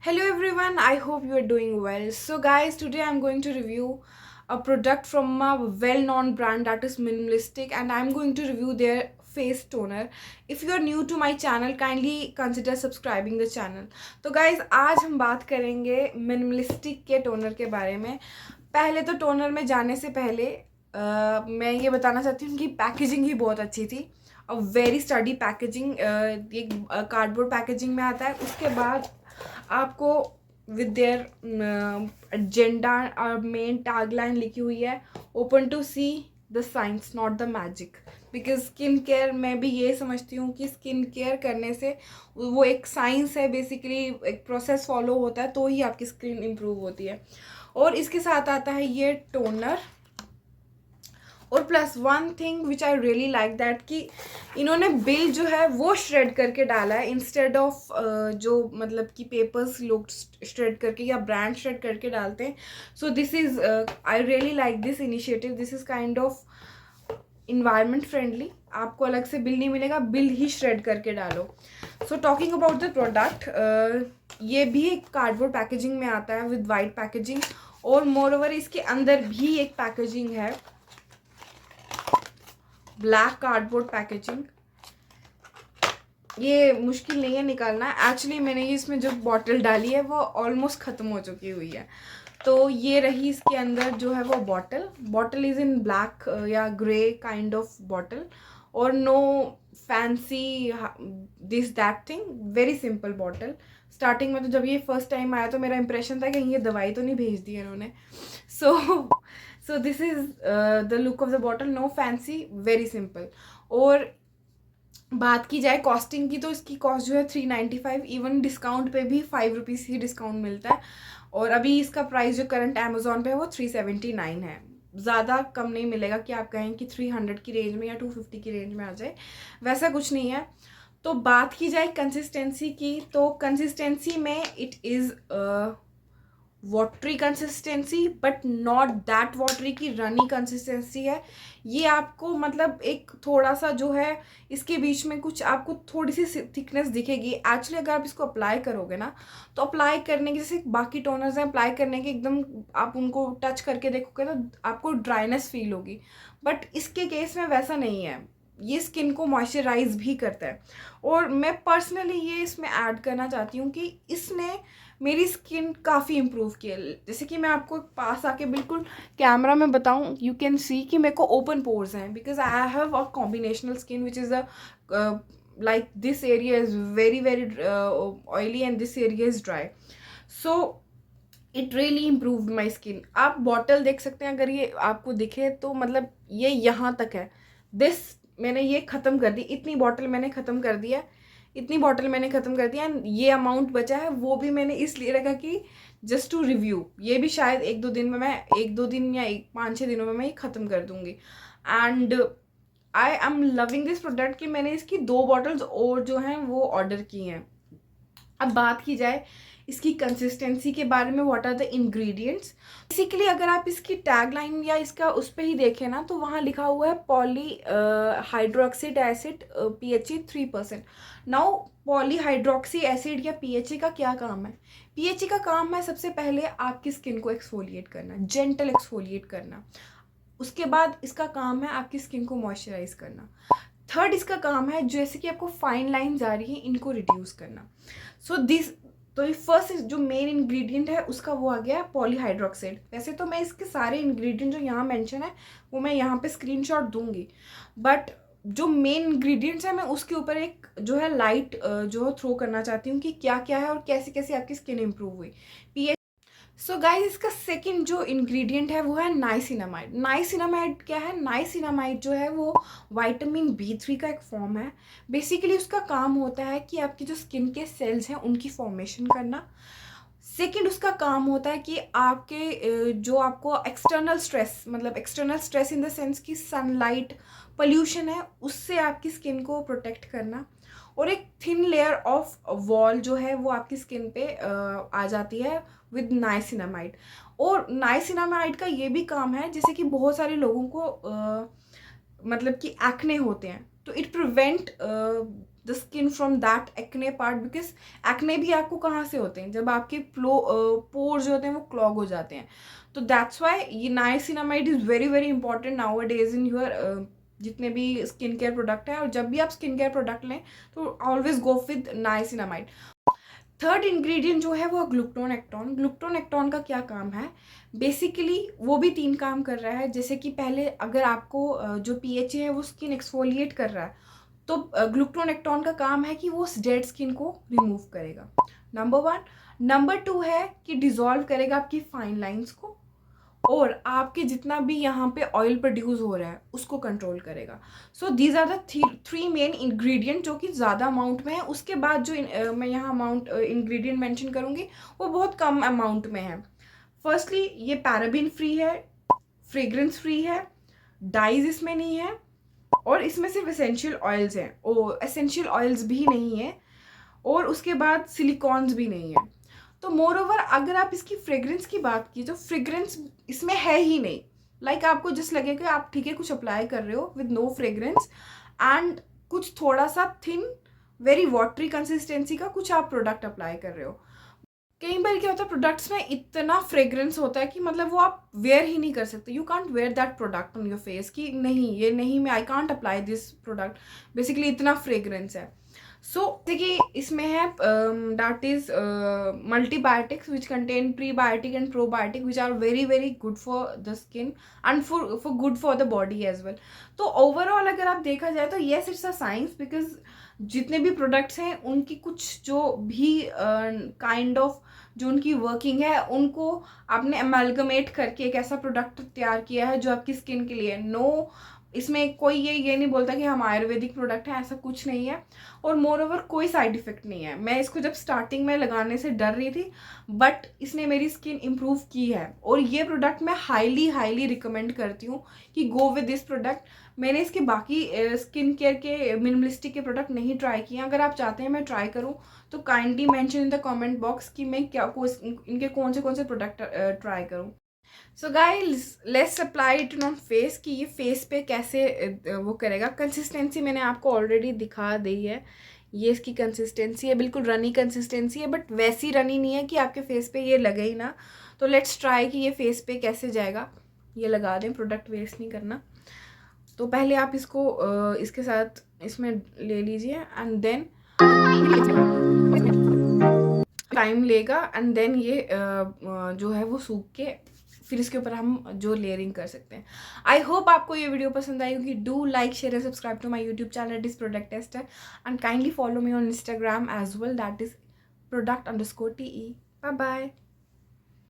Hello everyone, I hope you are doing well. So guys, today I'm going to review a product from a well-known brand that is Minimalistic, and I'm going to review their face toner. If you are new to my channel, kindly consider subscribing the channel. तो guys, आज हम बात करेंगे Minimalistic के toner के बारे में. पहले तो टोनर में जाने से पहले मैं ये बताना चाहती हूँ कि पैकेजिंग ही बहुत अच्छी थी. वेरी स्टडी पैकेजिंग, ये कार्डबोर्ड पैकेजिंग में आता है. उसके बाद आपको विद देयर एजेंडा और मेन टैगलाइन लिखी हुई है, open to see the science not the magic. Because skin care मैं भी ये समझती हूँ कि स्किन केयर करने से वो एक साइंस है, बेसिकली एक प्रोसेस फॉलो होता है तो ही आपकी स्किन इम्प्रूव होती है. और इसके साथ आता है ये टोनर. और plus one thing which I really like that कि इन्होंने बिल जो है वो श्रेड करके डाला है इंस्टेड ऑफ जो मतलब कि पेपर्स लोग श्रेड करके या ब्रांड श्रेड करके डालते हैं. सो this is I really like this initiative. This is kind of environment friendly. आपको अलग से बिल नहीं मिलेगा, बिल ही श्रेड करके डालो. So talking about the product, ये भी एक कार्डबोर्ड पैकेजिंग में आता है विद वाइट पैकेजिंग. और मोर ओवर इसके अंदर भी एक पैकेजिंग है, ब्लैक कार्डबोर्ड पैकेजिंग. ये मुश्किल नहीं है निकालना. एक्चुअली मैंने ये इसमें जो बॉटल डाली है वो ऑलमोस्ट ख़त्म हो चुकी हुई है. तो ये रही इसके अंदर जो है वो बॉटल इज़ इन ब्लैक या ग्रे काइंड ऑफ बॉटल. और no fancy this that thing, very simple bottle. Starting में तो जब ये फर्स्ट टाइम आया तो मेरा इंप्रेशन था कि ये दवाई तो नहीं भेज दी है इन्होंने. So this is the look of the bottle. No fancy, very simple. और बात की जाए कॉस्टिंग की तो इसकी कॉस्ट जो है 395. इवन डिस्काउंट पे भी 5 रुपीज़ ही डिस्काउंट मिलता है. और अभी इसका प्राइस जो करंट अमेजोन पे है वो 379 है. ज़्यादा कम नहीं मिलेगा कि आप कहें कि 300 की रेंज में या 250 की रेंज में आ जाए, वैसा कुछ नहीं है. तो बात की जाए कंसिस्टेंसी की, तो कंसिस्टेंसी में it is watery consistency but not that watery की रनी कंसिस्टेंसी है. ये आपको मतलब एक थोड़ा सा जो है इसके बीच में कुछ आपको थोड़ी सी थिकनेस दिखेगी. एक्चुअली अगर आप इसको अप्लाई करोगे ना तो अप्लाई करने के जैसे बाकी टोनर्स हैं अप्लाई करने के एकदम आप उनको टच करके देखोगे तो आपको ड्राइनेस फील होगी. बट इसके केस में वैसा नहीं है. ये स्किन को मॉइस्चराइज भी करता है. और मैं पर्सनली ये इसमें ऐड करना चाहती हूँ कि इसने मेरी स्किन काफ़ी इम्प्रूव की है. जैसे कि मैं आपको पास आके बिल्कुल कैमरा में बताऊँ, यू कैन सी कि मेरे को ओपन पोर्स हैं because I have a combinational skin which is a like this area is very oily and this area is dry. So it really improve my skin. आप bottle देख सकते हैं, अगर ये आपको दिखे तो मतलब ये यहाँ तक है. दिस मैंने ये ख़त्म कर दी, इतनी बॉटल मैंने ख़त्म कर दिया, इतनी बॉटल मैंने ख़त्म कर दिया. एंड ये अमाउंट बचा है वो भी मैंने इसलिए रखा कि जस्ट टू रिव्यू. ये भी शायद एक दो दिन या 5-6 दिनों में मैं ये ख़त्म कर दूँगी. And I am loving this product कि मैंने इसकी 2 बॉटल्स और जो हैं वो ऑर्डर की हैं. अब बात की जाए इसकी कंसिस्टेंसी के बारे में, what are the ingredients. Basically अगर आप इसकी टैगलाइन या इसका उस पर ही देखें ना तो वहाँ लिखा हुआ है poly hydroxy acid PHA 3%. Now poly hydroxy acid या पीएचए का क्या काम है? पीएचए का काम है सबसे पहले आपकी स्किन को एक्सफोलिएट करना, जेंटल एक्सफोलिएट करना. उसके बाद इसका काम है आपकी स्किन को मॉइस्चराइज करना. थर्ड इसका काम है जैसे कि आपको फाइन लाइंस आ रही हैं इनको रिड्यूस करना. सो दिस तो ये फर्स्ट जो मेन इंग्रेडिएंट है उसका वो आ गया पॉलीहाइड्रोक्साइड. वैसे तो मैं इसके सारे इंग्रेडिएंट जो यहाँ मेंशन है वो मैं यहाँ पे स्क्रीनशॉट दूंगी, बट जो मेन इंग्रेडिएंट्स है मैं उसके ऊपर एक जो है लाइट जो थ्रो करना चाहती हूँ कि क्या क्या है और कैसे कैसे आपकी स्किन इंप्रूव हुई. सो गाइस, इसका सेकंड जो इंग्रेडिएंट है वो है नाइसिनामाइड. नाइसिनामाइड क्या है? नाइसिनामाइड जो है वो विटामिन B3 का एक फॉर्म है. बेसिकली उसका काम होता है कि आपकी जो स्किन के सेल्स हैं उनकी फॉर्मेशन करना. सेकंड उसका काम होता है कि आपके जो आपको एक्सटर्नल स्ट्रेस, मतलब external stress in the sense कि सनलाइट पोल्यूशन है उससे आपकी स्किन को प्रोटेक्ट करना. और एक थिन लेयर ऑफ वॉल जो है वो आपकी स्किन पे आ जाती है विद नाइसिनामाइड. और नाइसिनामाइड का ये भी काम है जैसे कि बहुत सारे लोगों को मतलब कि एक्ने होते हैं तो it prevent the skin from that acne part, because acne भी आपको कहाँ से होते हैं, जब आपके पोर जो होते हैं वो क्लॉग हो जाते हैं. तो दैट्स वाई ये niacinamide is very very important now a days in your जितने भी स्किन केयर प्रोडक्ट हैं. और जब भी आप स्किन केयर प्रोडक्ट लें तो always go with niacinamide. Third ingredient जो है वो ग्लूटोन एक्टोन. ग्लूटोन एक्टोन का क्या काम है? बेसिकली वो भी 3 काम कर रहा है. जैसे कि पहले अगर आपको जो पीएचए है वो स्किन एक्सफोलिएट कर रहा है, तो ग्लूटोन एक्टोन का काम है कि वो डेड स्किन को रिमूव करेगा. नंबर 1. नंबर 2 है कि डिजॉल्व करेगा आपकी फाइन लाइंस को, और आपके जितना भी यहाँ पे ऑयल प्रोड्यूस हो रहा है उसको कंट्रोल करेगा. So these are the three main ingredient जो कि ज़्यादा अमाउंट में है. उसके बाद जो मैं यहाँ अमाउंट इंग्रेडिएंट मेंशन करूँगी वो बहुत कम अमाउंट में है. फर्स्टली ये पैराबिन फ्री है, फ्रेग्रेंस फ्री है, डाइज इसमें नहीं है, और इसमें सिर्फ एसेंशियल ऑयल्स हैं. एसेंशियल ऑयल्स भी नहीं है, और उसके बाद सिलिकॉन्स भी नहीं है. तो मोर ओवर अगर आप इसकी फ्रेग्रेंस की बात की तो फ्रेग्रेंस इसमें है ही नहीं. लाइक आपको जस्ट लगेगा आप ठीक है कुछ अप्लाई कर रहे हो विद नो फ्रेग्रेंस, एंड कुछ थोड़ा सा थिन वेरी वाटरी कंसिस्टेंसी का कुछ आप प्रोडक्ट अप्लाई कर रहे हो. कई बार क्या होता है प्रोडक्ट्स में इतना फ्रेग्रेंस होता है कि मतलब वो आप वेयर ही नहीं कर सकते. You can't wear that product on your face कि नहीं ये नहीं, मैं I can't apply this product, basically इतना फ्रेग्रेंस है. सो देखिए इसमें है that is multibiotics which contain prebiotic and probiotic which are very very good for the skin and for good for the body as well. तो overall अगर आप देखा जाए तो yes it's a science, because जितने भी प्रोडक्ट्स हैं उनकी कुछ जो भी काइंड ऑफ जो उनकी वर्किंग है उनको आपने अमेलगमेट करके एक ऐसा प्रोडक्ट तैयार किया है जो आपकी स्किन के लिए. नो इसमें कोई ये नहीं बोलता कि हम आयुर्वेदिक प्रोडक्ट है, ऐसा कुछ नहीं है. और मोर ओवर कोई साइड इफेक्ट नहीं है. मैं इसको जब स्टार्टिंग में लगाने से डर रही थी, बट इसने मेरी स्किन इम्प्रूव की है. और ये प्रोडक्ट मैं हाईली हाईली रिकमेंड करती हूँ कि गो विद दिस प्रोडक्ट. मैंने इसके बाकी स्किन केयर के मिनिमलिस्टिक के प्रोडक्ट नहीं ट्राई किए. अगर आप चाहते हैं मैं ट्राई करूँ तो kindly mention in the comment box कि मैं क्या इनके कौन से प्रोडक्ट ट्राई करूँ. So guys let's apply it on face कि ये फेस पे कैसे वो करेगा. कंसिस्टेंसी मैंने आपको ऑलरेडी दिखा दी है. ये इसकी कंसिस्टेंसी है, बिल्कुल रनी कंसिस्टेंसी है, बट वैसी रनी नहीं है कि आपके फेस पे ये लगे ही ना. तो लेट्स ट्राई कि ये फेस पे कैसे जाएगा. ये लगा दें, प्रोडक्ट वेस्ट नहीं करना. तो पहले आप इसको इसके साथ इसमें ले लीजिए एंड देन टाइम लेगा एंड देन ये जो है वो सूख के फिर इसके ऊपर हम जो लेयरिंग कर सकते हैं. आई होप आपको ये वीडियो पसंद आई होगी. Do like share and subscribe to my YouTube channel it is product tester, and kindly follow me on Instagram as well, that is product_te. Bye bye.